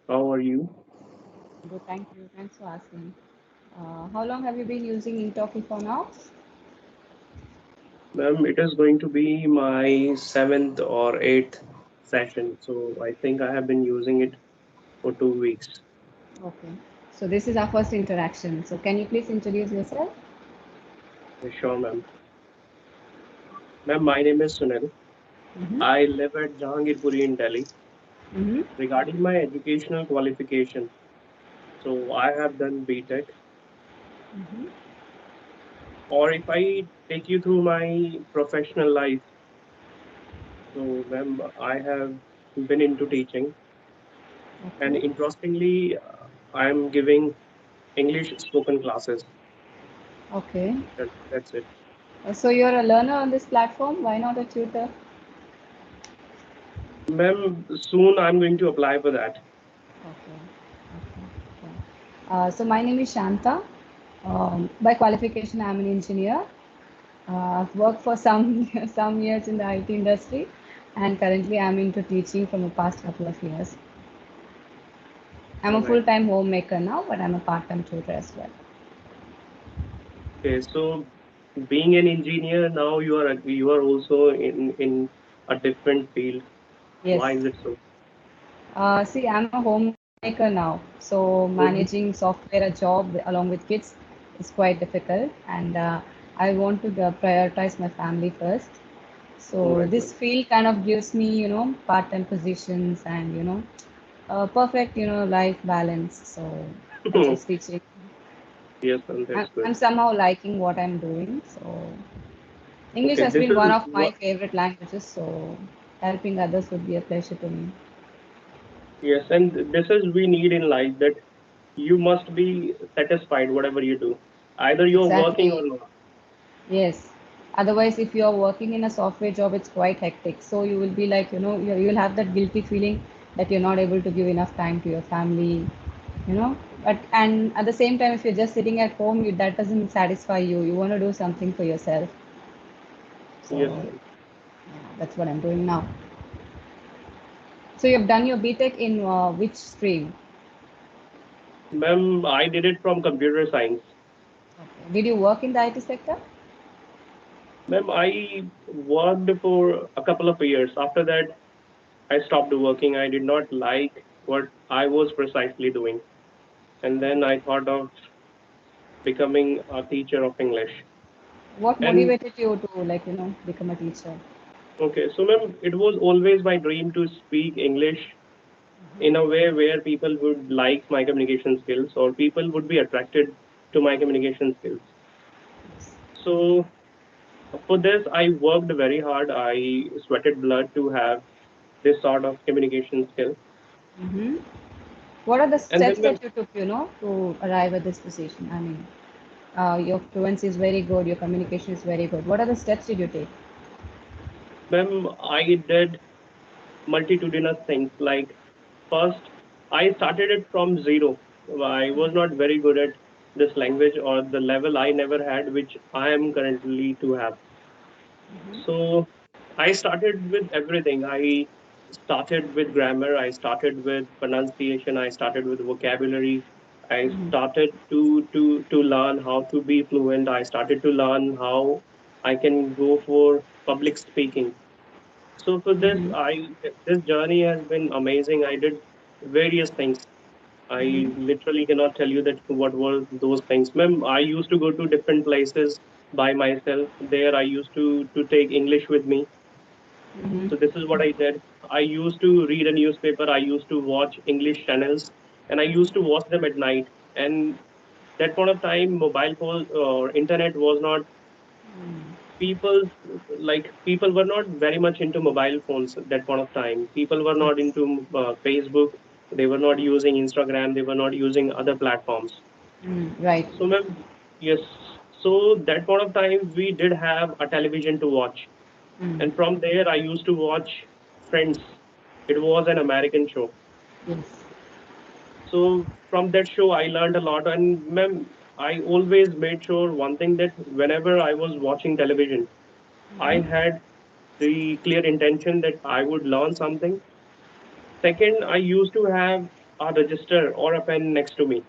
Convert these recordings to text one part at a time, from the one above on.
How are you? Good, thank you. Thanks for asking. How long have you been using Engtalki for now? Ma'am, it is going to be my seventh or eighth session. So I think I have been using it for 2 weeks. Okay. So this is our first interaction. So can you please introduce yourself? Sure, ma'am. Ma'am, my name is Sunil. Mm-hmm. I live at Jahangirpuri in Delhi. Mm-hmm. Regarding my educational qualification, so I have done BTech. Mm-hmm. Or if I take you through my professional life, so ma'am, I have been into teaching, and Okay. interestingly, I am giving English spoken classes. Okay. That's it. So you're a learner on this platform. Why not a tutor? Ma'am, soon I'm going to apply for that. Okay. Okay. Okay. So my name is Shanta. By qualification, I'm an engineer. I've worked for some some years in the IT industry, and currently I'm into teaching from the past couple of years. I'm All a right. full-time homemaker now, but I'm a part-time tutor as well. Okay, so being an engineer now, you are also in a different field. Why Yes. is it so? See, I'm a homemaker now, so Mhm. managing software, a job along with kids is quite difficult, and I want to prioritize my family first. All So right, this ma'am. field kind of gives me, part-time positions and, perfect, life balance. So that's why teaching. Yes, ma'am, I'm, that's good. I'm somehow liking what I'm doing. So English Okay, has this been is one of my what. favorite languages. So helping others would be a pleasure to me. Yes, and this is we need in life that you must be satisfied whatever you do. Either you're working or Exactly. not. Yes. Otherwise, if you're working in a software job, it's quite hectic. So you will be like, you'll have that guilty feeling that you're not able to give enough time to your family, you know. But and at the same time, if you're just sitting at home, that doesn't satisfy you. You want to do something for yourself. So Yes, ma'am. yeah, that's what I'm doing now. So you've done your BTech in which stream? Ma'am, I did it from computer science. Okay. Did you work in the IT sector? Ma'am, I worked for a couple of years. After that, I stopped working. I did not like what I was precisely doing. And then I thought of becoming a teacher of English. What And motivated you to become a teacher? okay, so ma'am, it was always my dream to speak English in a way where people would like my communication skills or people would be attracted to my communication skills. So for this, I worked very hard. I sweated blood to have this sort of communication skill. Mm-hmm. What are the And steps then, ma'am, that you took, to arrive at this position? I mean, your fluency is very good, your communication is very good. What are the steps did you take? I did multitudinous things. Like first, I started it from zero. I was not very good at this language or the level I never had, which I am currently to have. So I started with everything. I started with grammar. I started with pronunciation. I started with vocabulary. I started to learn how to be fluent. I started to learn how I can go for public speaking. So for this, Mm-hmm. this journey has been amazing. I did various things. I Mm-hmm. literally cannot tell you that what were those things. Ma'am, I used to go to different places by myself. There, I used to take English with me. Mm-hmm. So this is what I did. I used to read a newspaper. I used to watch English channels, and I used to watch them at night. And that point of time, mobile phone or internet was not people people were not very much into mobile phones at that point of time. People were not Yes. into Facebook. They were not using Instagram. They were not using other platforms. Right. So, ma'am, yes. So that point of time, we did have a television to watch, Mm. and from there, I used to watch Friends. It was an American show. Yes. So from that show, I learned a lot. And ma'am, I always made sure one thing that whenever I was watching television, I had the clear intention that I would learn something. Second, I used to have a register or a pen next to me.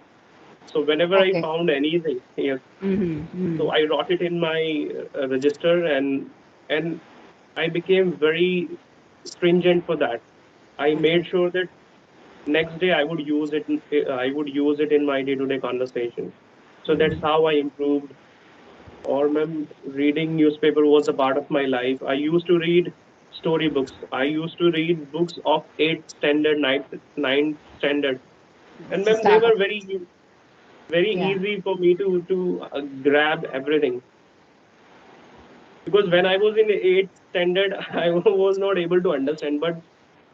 So whenever I Okay. found anything, yes, Mm-hmm. so Mm-hmm. I wrote it in my register, and I became very stringent for that. I Okay. made sure that next day I would use it. I would use it in my day-to-day conversation. So that's Mm-hmm. how I improved. Or, ma'am, reading newspaper was a part of my life. I used to read storybooks. I used to read books of eighth standard, ninth standard, and It's the ma'am, they start of were it. very Yeah. easy for me to grab everything. Because when I was in eighth standard, I was not able to understand. But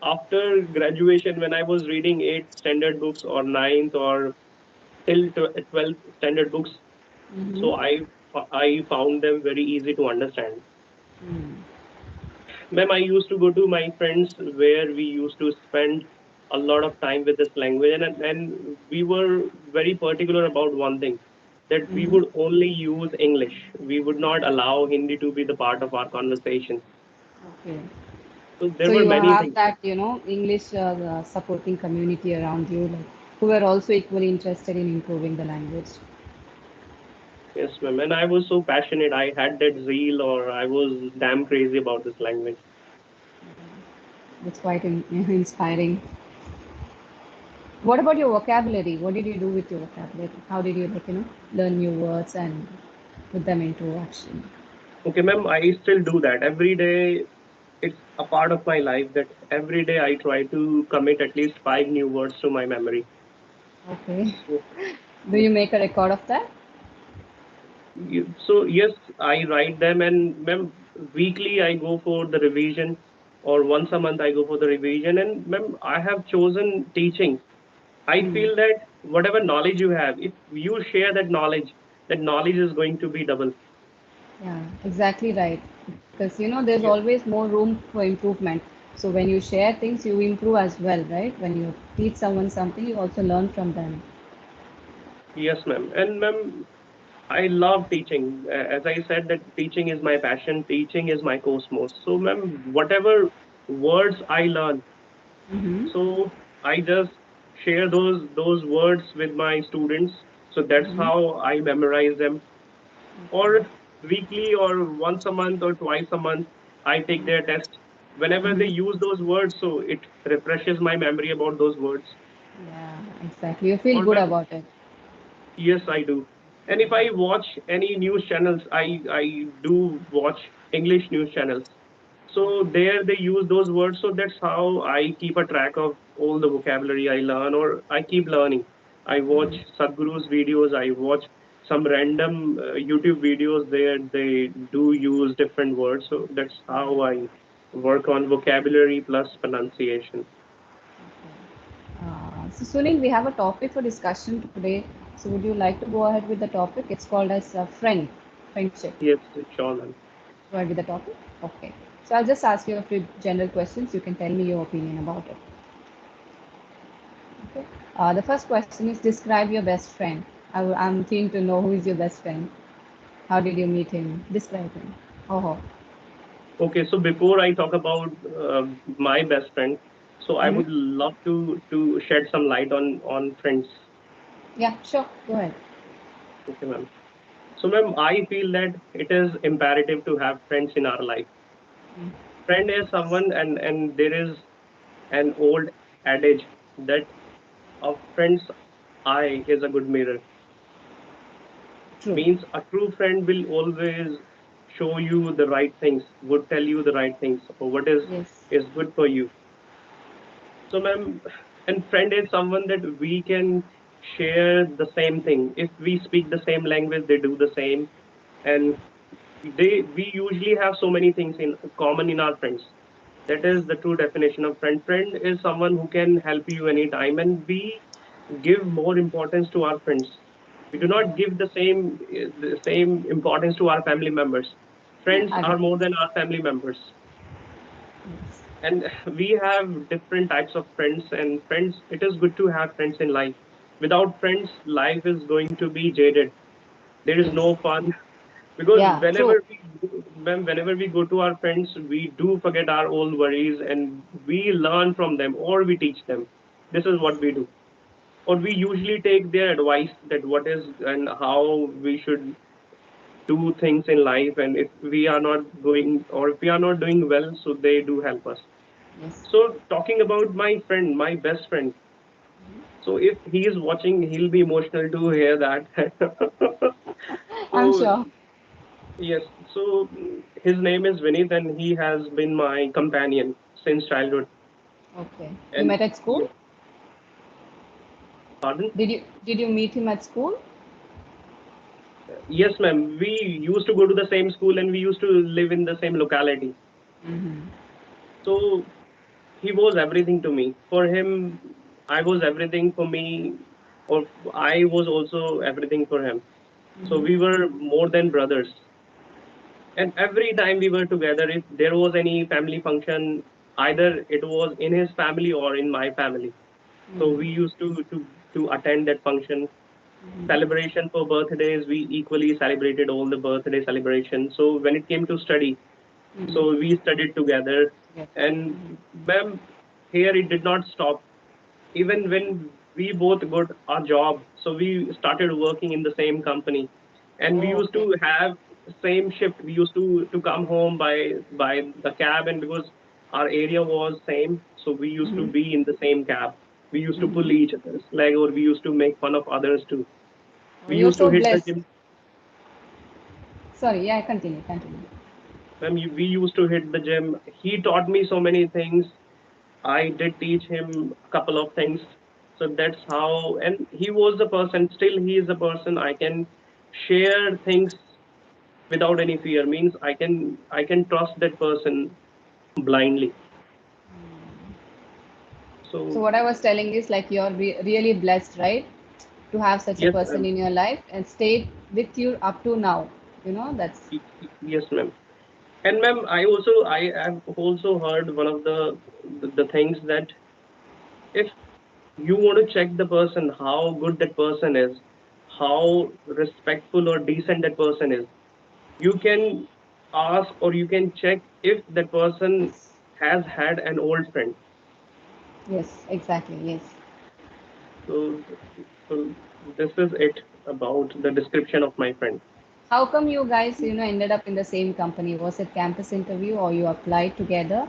after graduation, when I was reading eighth standard books or ninth or till 12th standard books, Mm-hmm. so I found them very easy to understand. Mm. Ma'am, I used to go to my friends where we used to spend a lot of time with this language, and we were very particular about one thing, that we Mm-hmm. would only use English. We would not allow Hindi to be the part of our conversation. Okay. So So there were you many have things. that, English supporting community around you, like who are also equally interested in improving the language. Yes, ma'am. And I was so passionate. I had that zeal, or I was damn crazy about this language. That's quite inspiring. What about your vocabulary? What did you do with your vocabulary? How did you, like, learn new words and put them into action? Okay, ma'am, I still do that every day. It's a part of my life that every day I try to commit at least five new words to my memory. Okay. So, Do you make a record of that? so yes, I write them, and ma'am, weekly I go for the revision, or once a month I go for the revision. And ma'am, I have chosen teaching. I Hmm. feel that whatever knowledge you have, if you share that knowledge is going to be double. Yeah, exactly right. Because there's Yes, always more room for improvement. So when you share things, you improve as well, right? When you teach someone something, you also learn from them. yes, ma'am. And ma'am, I love teaching. As I said, that teaching is my passion. Teaching is my cosmos. So, ma'am, whatever words I learn, Mm-hmm. so I just share those words with my students. So that's Mm-hmm. how I memorize them. Okay. Or weekly, or once a month, or twice a month, I take their test. Whenever they Mm-hmm. use those words, so it refreshes my memory about those words. Yeah, exactly. You feel Or, good ma'am, about it. yes, I do. And if I watch any news channels, I do watch English news channels. So Okay. there they use those words. So that's how I keep a track of all the vocabulary I learn, or I keep learning. I watch Mm-hmm. Sadhguru's videos. I watch some random YouTube videos there. They do use different words. So that's how I work on vocabulary plus pronunciation. So Sunil, we have a topic for discussion today. So would you like to go ahead with the topic? It's called as friendship. Yes, sure, ma'am. Go ahead with the topic. Okay. So I'll just ask you a few general questions. You can tell me your opinion about it. Okay. The first question is describe your best friend. I'm keen to know who is your best friend. How did you meet him? Describe him. Oh. Okay, so before I talk about my best friend, so I Mm-hmm. would love to shed some light on friends. Yeah, sure. Go ahead. Okay, ma'am. So, ma'am, I feel that it is imperative to have friends in our life. Friend is someone, and there is an old adage that a friend's eye is a good mirror. True. Means a true friend will always show you the right things, would tell you the right things, or what Yes. is good for you. So, ma'am, and friend is someone that we can share the same thing. If we speak the same language, they do the same, and we usually have so many things in common in our friends. That is the true definition of friend. Friend is someone who can help you anytime, and we give more importance to our friends. We do not give the same importance to our family members. Friends Agree. are more than our family members, Yes. and we have different types of friends. And friends, it is good to have friends in life. Without friends, life is going to be jaded. There is Yes. no fun, because Yeah, true. whenever we go to our friends, we do forget our own worries, and we learn from them, or we teach them. This is what we do. or we usually take their advice that what is and how we should do things in life, and if we are not going or if we are not doing well, so they do help us. Yes. So talking about my friend, my best friend, so if he is watching, he'll be emotional to hear that. I'm So sure. yes, so his name is Vinith, and he has been my companion since childhood. Okay. You And met at school? yes, pardon? Did you meet him at school? Yes, ma'am. We used to go to the same school and we used to live in the same locality. Mm-hmm. So he was everything to me. For him, I was everything for me, or I was also everything for him. So we were more than brothers. And every time we were together, if there was any family function, either it was in his family or in my family. So we used to attend that function. Celebration for birthdays, we equally celebrated all the birthday celebrations. So when it came to study, so we studied together. Yes. And ma'am, here it did not stop. Even when we both got our job, so we started working in the same company, and we Oh, used okay. to have same shift. We used to come home by the cab, and because our area was same, so we used to be in the same cab. We used to pull each other's leg, or we used to make fun of others too. Oh, We you're used to so hit the blessed. gym. Sorry, yeah, continue, continue. When we used to hit the gym, he taught me so many things. I did teach him a couple of things. So that's how, and he was the person, still he is the person I can share things without any fear. Means I can trust that person blindly. So So what I was telling is like you're really blessed, right? To have such a yes, person ma'am. in your life and stayed with you up to now. That's Yes, ma'am. And ma'am, I have also heard one of the things that if you want to check the person, how good that person is, how respectful or decent that person is, you can ask or you can check if that person yes, has had an old friend. yes, exactly, yes. So, so this is it about the description of my friend. How come you guys, ended up in the same company? Was it campus interview or you applied together?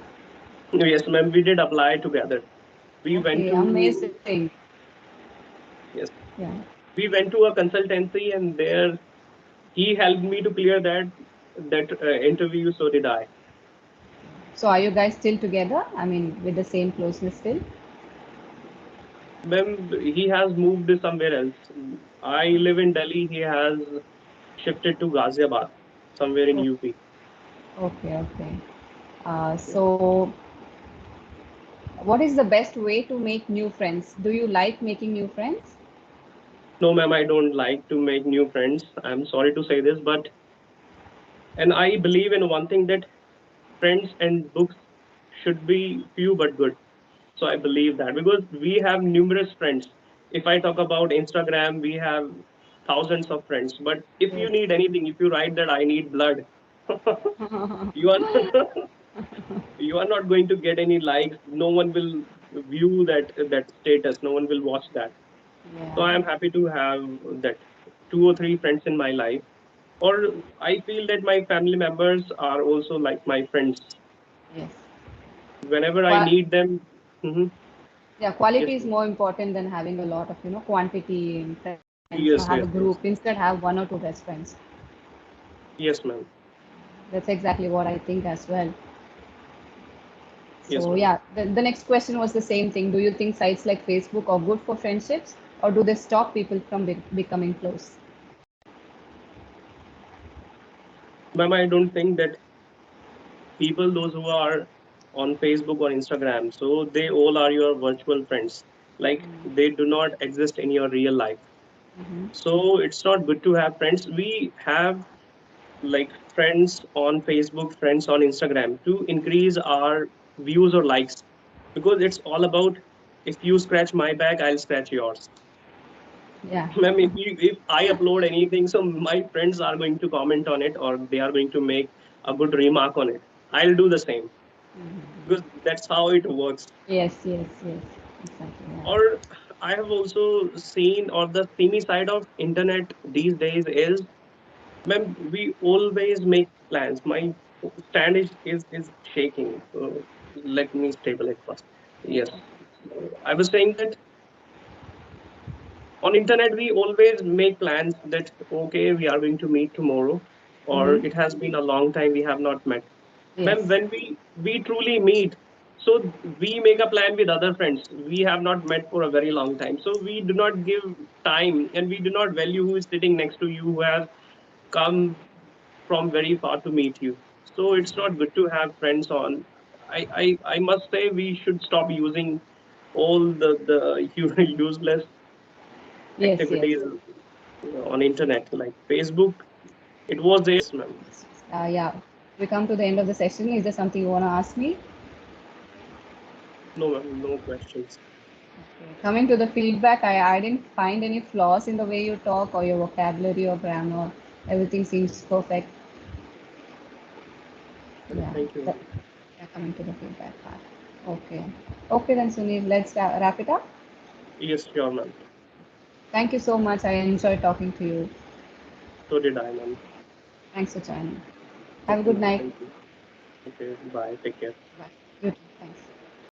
Yes, ma'am, we did apply together. We went Okay, to amazing. yes, Yeah. we went to a consultancy, and there he helped me to clear that interview. So did I. So are you guys still together? I mean, with the same closeness still? Ma'am, he has moved somewhere else. I live in Delhi. He has shifted to Ghaziabad, somewhere in Oh, UP. okay, okay. So what is the best way to make new friends? Do you like making new friends? No, ma'am, I don't like to make new friends. I'm sorry to say this, but and I believe in one thing, that friends and books should be few but good. So I believe that because we have numerous friends. If I talk about Instagram, we have thousands of friends. But if you Yes. need anything, if you write that I need blood, you are you are not going to get any likes. No one will view that status. No one will watch that. So Yeah. I am happy to have that two or three friends in my life. Or I feel that my family members are also like my friends. Yes. Whenever I Qua need them, hmm yeah, yes, quality is ma'am. more important than having a lot of, quantity in friends or have a Yes, group. yes, Instead, yes, have one or two best friends. yes, ma'am. That's exactly what I think as well. So Yes, ma'am. yeah, the next question was the same thing. Do you think sites like Facebook are good for friendships, or do they stop people from becoming close? Ma'am, I don't think that people, those who are on Facebook or Instagram, so they all are your virtual friends. Like they do not exist in your real life. So it's not good to have friends. We have like friends on Facebook, friends on Instagram to increase our views or likes, because it's all about if you scratch my back, I'll scratch yours. Yeah. Ma'am, if I upload anything, so my friends are going to comment on it, or they are going to make a good remark on it. I'll do the same because that's how it works. Yes, yes, yes. Exactly. Yeah. Or I have also seen, or the steamy side of internet these days is, ma'am, we always make plans. My stand is shaking. So let me stable it first. Yes. So I was saying that on internet we always make plans that okay, we are going to meet tomorrow, or Mm-hmm. it has been a long time we have not met. Ma'am, Yes. when we truly meet, so we make a plan with other friends. We have not met for a very long time, so we do not give time, and we do not value who is sitting next to you, who has come from very far to meet you. So it's not good to have friends on. I must say we should stop using all the useless Yes, yes. activities on internet like Facebook. It was there, ma'am. Yeah. We come to the end of the session. Is there something you want to ask me? No, ma'am, no questions. Okay. Coming to the feedback, I didn't find any flaws in the way you talk or your vocabulary or grammar. Everything seems perfect. Yeah. Thank you, That, ma'am. yeah, coming to the feedback part. Okay. Okay then, Sunil, let's wrap it up. Yes, sure, ma'am. Thank you so much. I enjoyed talking to you. So did I, ma'am. Thanks for joining. Have a Okay, good ma'am. night. Thank you. Okay, bye. Take care. Bye. You too. Thanks.